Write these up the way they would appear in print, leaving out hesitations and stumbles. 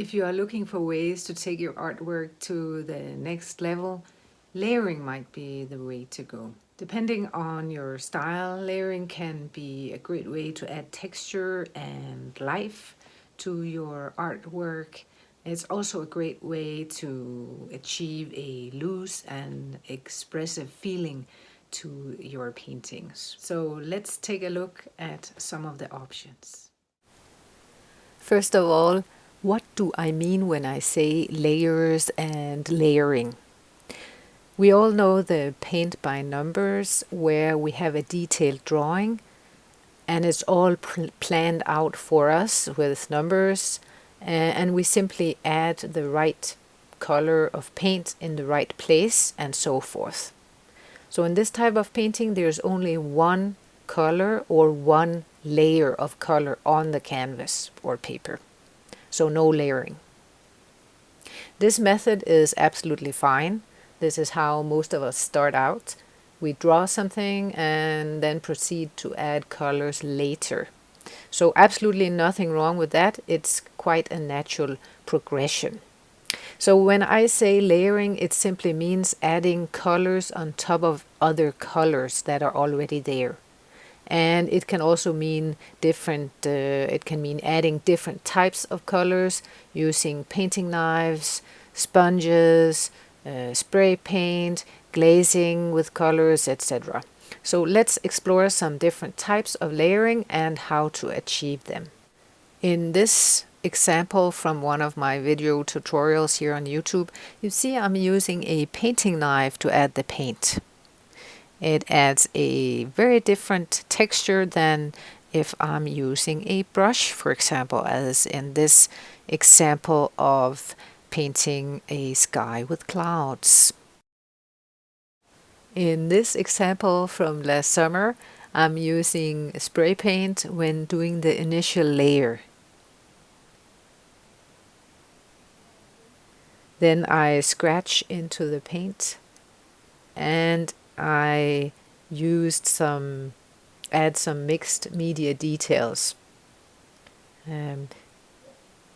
If you are looking for ways to take your artwork to the next level, layering might be the way to go. Depending on your style, layering can be a great way to add texture and life to your artwork. It's also a great way to achieve a loose and expressive feeling to your paintings. So let's take a look at some of the options. First of all, what do I mean when I say layers and layering? We all know the paint by numbers, where we have a detailed drawing and it's all planned out for us with numbers, and we simply add the right color of paint in the right place and so forth. So in this type of painting, there's only one color or one layer of color on the canvas or paper. So no layering. This method is absolutely fine. This is how most of us start out. We draw something and then proceed to add colors later. So absolutely nothing wrong with that. It's quite a natural progression. So when I say layering, it simply means adding colors on top of other colors that are already there. And it can also mean it can mean adding different types of colors using painting knives, sponges, spray paint, glazing with colors, etc. So let's explore some different types of layering and how to achieve them. In this example from one of my video tutorials here on YouTube, you see I'm using a painting knife to add the paint. It adds a very different texture than if I'm using a brush, for example, as in this example of painting a sky with clouds. In this example from last summer, I'm using spray paint when doing the initial layer. Then I scratch into the paint and I add some mixed media details.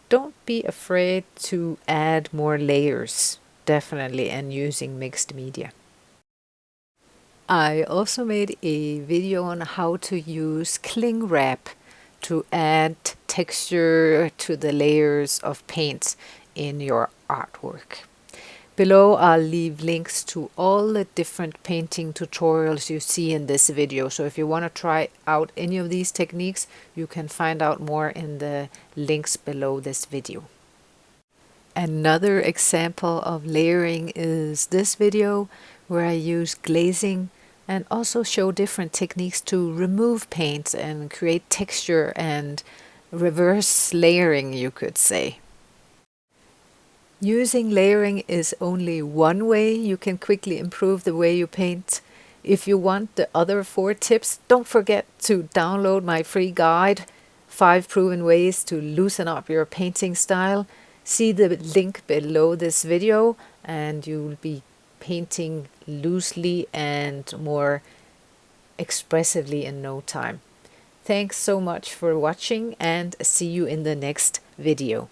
Don't be afraid to add more layers, definitely, and using mixed media. I also made a video on how to use cling wrap to add texture to the layers of paints in your artwork. Below I'll leave links to all the different painting tutorials you see in this video. So if you want to try out any of these techniques, you can find out more in the links below this video. Another example of layering is this video where I use glazing and also show different techniques to remove paints and create texture and reverse layering, you could say. Using layering is only one way you can quickly improve the way you paint. If you want the other 4 tips, don't forget to download my free guide, 5 proven ways to loosen up your painting style. See the link below this video and you'll be painting loosely and more expressively in no time. Thanks so much for watching and see you in the next video.